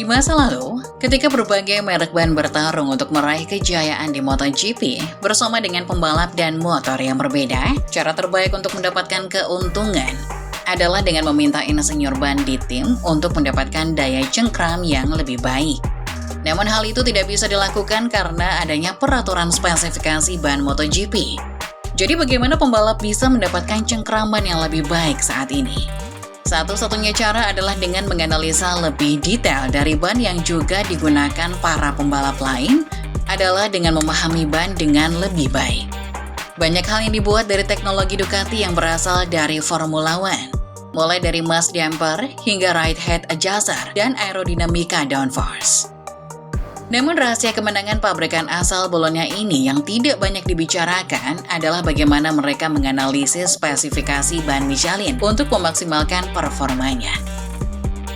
masa lalu, ketika berbagai merek ban bertarung untuk meraih kejayaan di MotoGP bersama dengan pembalap dan motor yang berbeda, cara terbaik untuk mendapatkan keuntungan adalah dengan meminta insinyur ban di tim untuk mendapatkan daya cengkram yang lebih baik. Namun hal itu tidak bisa dilakukan karena adanya peraturan spesifikasi ban MotoGP. Jadi bagaimana pembalap bisa mendapatkan cengkraman yang lebih baik saat ini? Satu-satunya cara adalah dengan menganalisa lebih detail dari ban yang juga digunakan para pembalap lain adalah dengan memahami ban dengan lebih baik. Banyak hal yang dibuat dari teknologi Ducati yang berasal dari Formula One, mulai dari mass damper hingga ride head adjuster dan aerodinamika downforce. Namun rahasia kemenangan pabrikan asal Bologna ini yang tidak banyak dibicarakan adalah bagaimana mereka menganalisis spesifikasi ban Michelin untuk memaksimalkan performanya.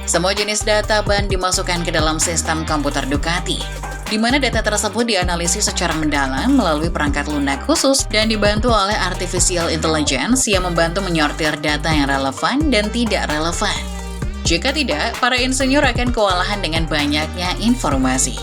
Semua jenis data ban dimasukkan ke dalam sistem komputer Ducati, di mana data tersebut dianalisis secara mendalam melalui perangkat lunak khusus dan dibantu oleh artificial intelligence yang membantu menyortir data yang relevan dan tidak relevan. Jika tidak, para insinyur akan kewalahan dengan banyaknya informasi.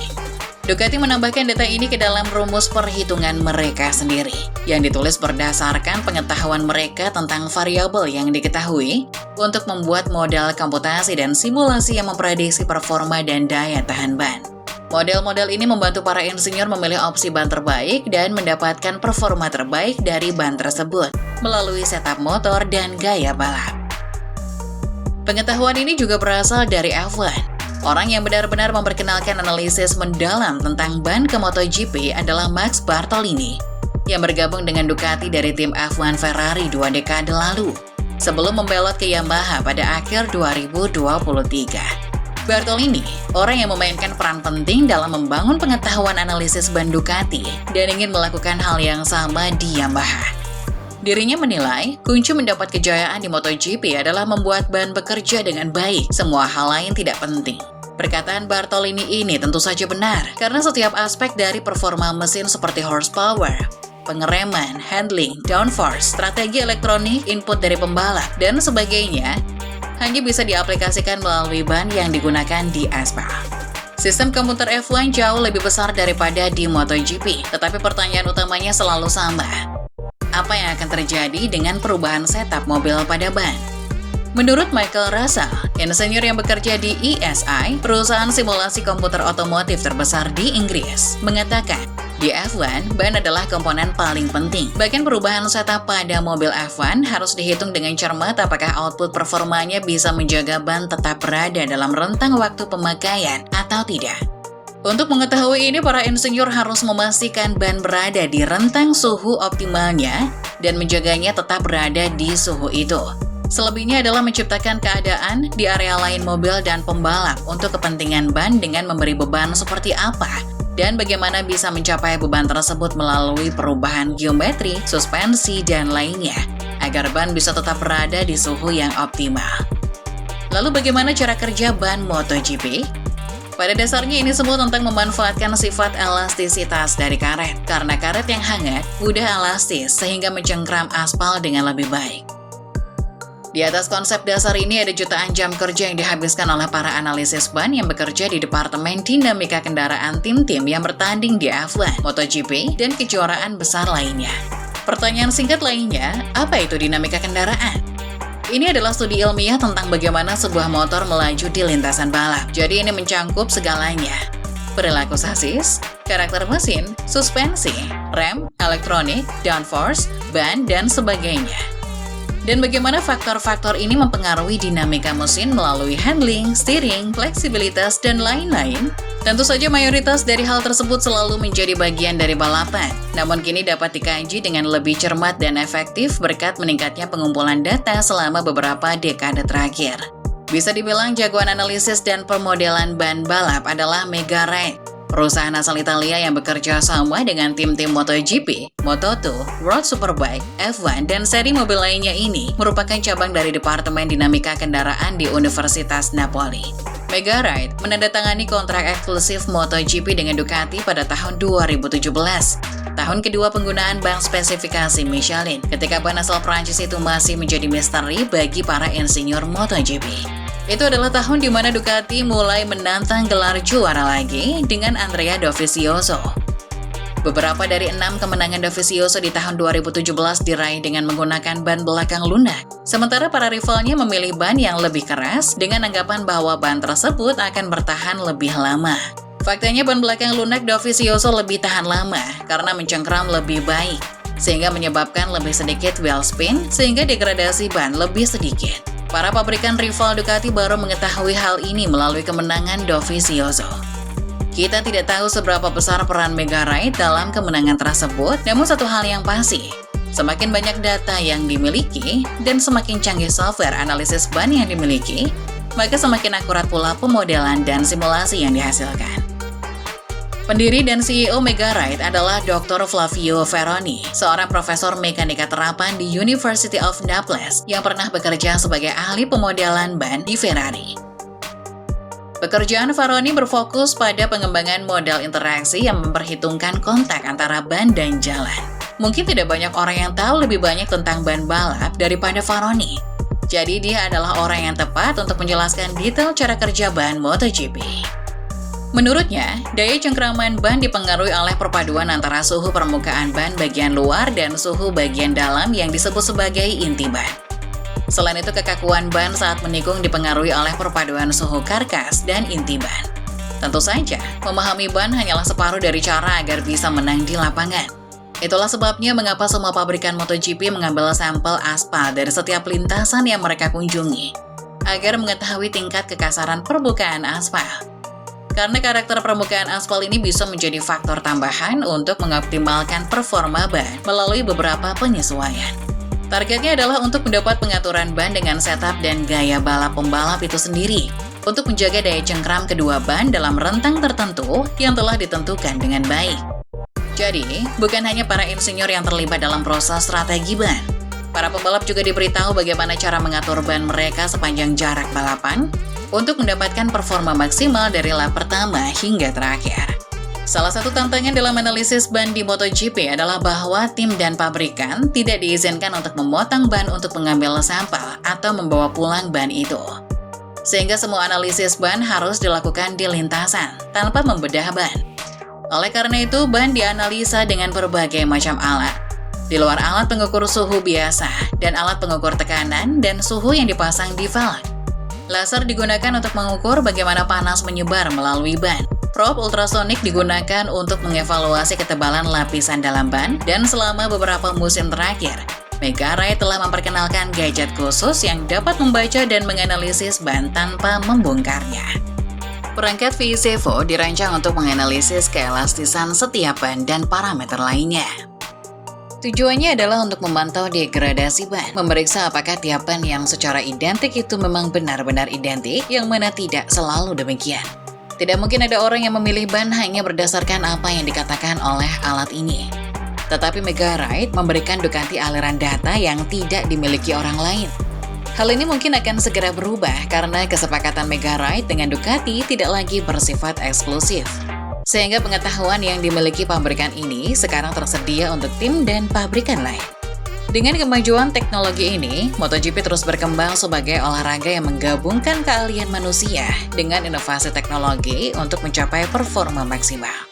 Ducati menambahkan data ini ke dalam rumus perhitungan mereka sendiri, yang ditulis berdasarkan pengetahuan mereka tentang variabel yang diketahui untuk membuat model komputasi dan simulasi yang memprediksi performa dan daya tahan ban. Model-model ini membantu para insinyur memilih opsi ban terbaik dan mendapatkan performa terbaik dari ban tersebut melalui setup motor dan gaya balap. Pengetahuan ini juga berasal dari F1. Orang yang benar-benar memperkenalkan analisis mendalam tentang ban ke MotoGP adalah Max Bartolini, yang bergabung dengan Ducati dari tim F1 Ferrari 2 dekade lalu, sebelum membelot ke Yamaha pada akhir 2023. Bartolini, orang yang memainkan peran penting dalam membangun pengetahuan analisis ban Ducati dan ingin melakukan hal yang sama di Yamaha. Dirinya menilai, kunci mendapat kejayaan di MotoGP adalah membuat ban bekerja dengan baik, semua hal lain tidak penting. Perkataan Bartolini ini tentu saja benar, karena setiap aspek dari performa mesin seperti horsepower, pengereman, handling, downforce, strategi elektronik, input dari pembalap, dan sebagainya, hanya bisa diaplikasikan melalui ban yang digunakan di aspal. Sistem komputer F1 jauh lebih besar daripada di MotoGP, tetapi pertanyaan utamanya selalu sama. Apa yang akan terjadi dengan perubahan setup mobil pada ban? Menurut Michael Russell, insinyur yang bekerja di ESI, perusahaan simulasi komputer otomotif terbesar di Inggris, mengatakan, di F1, ban adalah komponen paling penting. Bahkan perubahan setup pada mobil F1 harus dihitung dengan cermat apakah output performanya bisa menjaga ban tetap berada dalam rentang waktu pemakaian atau tidak. Untuk mengetahui ini, para insinyur harus memastikan ban berada di rentang suhu optimalnya dan menjaganya tetap berada di suhu itu. Selebihnya adalah menciptakan keadaan di area lain mobil dan pembalap untuk kepentingan ban dengan memberi beban seperti apa dan bagaimana bisa mencapai beban tersebut melalui perubahan geometri, suspensi, dan lainnya agar ban bisa tetap berada di suhu yang optimal. Lalu bagaimana cara kerja ban MotoGP? Pada dasarnya ini semua tentang memanfaatkan sifat elastisitas dari karet, karena karet yang hangat mudah elastis sehingga mencengkram aspal dengan lebih baik. Di atas konsep dasar ini ada jutaan jam kerja yang dihabiskan oleh para analisis ban yang bekerja di Departemen Dinamika Kendaraan tim-tim yang bertanding di F1, MotoGP, dan kejuaraan besar lainnya. Pertanyaan singkat lainnya, apa itu dinamika kendaraan? Ini adalah studi ilmiah tentang bagaimana sebuah motor melaju di lintasan balap. Jadi ini mencangkup segalanya. Perilaku sasis, karakter mesin, suspensi, rem, elektronik, downforce, ban, dan sebagainya. Dan bagaimana faktor-faktor ini mempengaruhi dinamika mesin melalui handling, steering, fleksibilitas, dan lain-lain? Tentu saja mayoritas dari hal tersebut selalu menjadi bagian dari balapan, namun kini dapat dikaji dengan lebih cermat dan efektif berkat meningkatnya pengumpulan data selama beberapa dekade terakhir. Bisa dibilang jagoan analisis dan pemodelan ban balap adalah Megaride, perusahaan asal Italia yang bekerja sama dengan tim-tim MotoGP, Moto2, World Superbike, F1, dan seri mobil lainnya ini merupakan cabang dari Departemen Dinamika Kendaraan di Universitas Napoli. Megaride menandatangani kontrak eksklusif MotoGP dengan Ducati pada tahun 2017, tahun kedua penggunaan ban spesifikasi Michelin, ketika ban asal Prancis itu masih menjadi misteri bagi para insinyur MotoGP. Itu adalah tahun di mana Ducati mulai menantang gelar juara lagi dengan Andrea Dovizioso. Beberapa dari 6 kemenangan Dovizioso di tahun 2017 diraih dengan menggunakan ban belakang lunak. Sementara para rivalnya memilih ban yang lebih keras dengan anggapan bahwa ban tersebut akan bertahan lebih lama. Faktanya ban belakang lunak Dovizioso lebih tahan lama karena mencengkram lebih baik, sehingga menyebabkan lebih sedikit wheel spin sehingga degradasi ban lebih sedikit. Para pabrikan rival Ducati baru mengetahui hal ini melalui kemenangan Dovizioso. Kita tidak tahu seberapa besar peran Megarite dalam kemenangan tersebut, namun satu hal yang pasti, semakin banyak data yang dimiliki dan semakin canggih software analisis ban yang dimiliki, maka semakin akurat pula pemodelan dan simulasi yang dihasilkan. Pendiri dan CEO Megarite adalah Dr. Flavio Ferroni, seorang profesor mekanika terapan di University of Naples yang pernah bekerja sebagai ahli pemodelan ban di Ferrari. Pekerjaan Ferroni berfokus pada pengembangan model interaksi yang memperhitungkan kontak antara ban dan jalan. Mungkin tidak banyak orang yang tahu lebih banyak tentang ban balap daripada Ferroni. Jadi dia adalah orang yang tepat untuk menjelaskan detail cara kerja ban MotoGP. Menurutnya, daya cengkraman ban dipengaruhi oleh perpaduan antara suhu permukaan ban bagian luar dan suhu bagian dalam yang disebut sebagai inti ban. Selain itu, kekakuan ban saat menikung dipengaruhi oleh perpaduan suhu karkas dan inti ban. Tentu saja, memahami ban hanyalah separuh dari cara agar bisa menang di lapangan. Itulah sebabnya mengapa semua pabrikan MotoGP mengambil sampel aspal dari setiap lintasan yang mereka kunjungi, agar mengetahui tingkat kekasaran permukaan aspal. Karena karakter permukaan aspal ini bisa menjadi faktor tambahan untuk mengoptimalkan performa ban melalui beberapa penyesuaian. Targetnya adalah untuk mendapat pengaturan ban dengan setup dan gaya balap pembalap itu sendiri, untuk menjaga daya cengkram kedua ban dalam rentang tertentu yang telah ditentukan dengan baik. Jadi, bukan hanya para insinyur yang terlibat dalam proses strategi ban. Para pembalap juga diberitahu bagaimana cara mengatur ban mereka sepanjang jarak balapan untuk mendapatkan performa maksimal dari lap pertama hingga terakhir. Salah satu tantangan dalam analisis ban di MotoGP adalah bahwa tim dan pabrikan tidak diizinkan untuk memotong ban untuk mengambil sampel atau membawa pulang ban itu. Sehingga semua analisis ban harus dilakukan di lintasan, tanpa membedah ban. Oleh karena itu, ban dianalisa dengan berbagai macam alat. Di luar alat pengukur suhu biasa, dan alat pengukur tekanan dan suhu yang dipasang di velg. Laser digunakan untuk mengukur bagaimana panas menyebar melalui ban. Probe ultrasonik digunakan untuk mengevaluasi ketebalan lapisan dalam ban, dan selama beberapa musim terakhir, Megarite telah memperkenalkan gadget khusus yang dapat membaca dan menganalisis ban tanpa membongkarnya. Perangkat VISEVO dirancang untuk menganalisis keelastisan setiap ban dan parameter lainnya. Tujuannya adalah untuk memantau degradasi ban, memeriksa apakah tiap ban yang secara identik itu memang benar-benar identik, yang mana tidak selalu demikian. Tidak mungkin ada orang yang memilih ban hanya berdasarkan apa yang dikatakan oleh alat ini. Tetapi Megarite memberikan Ducati aliran data yang tidak dimiliki orang lain. Hal ini mungkin akan segera berubah karena kesepakatan Megarite dengan Ducati tidak lagi bersifat eksklusif. Sehingga pengetahuan yang dimiliki pabrikan ini sekarang tersedia untuk tim dan pabrikan lain. Dengan kemajuan teknologi ini, MotoGP terus berkembang sebagai olahraga yang menggabungkan keahlian manusia dengan inovasi teknologi untuk mencapai performa maksimal.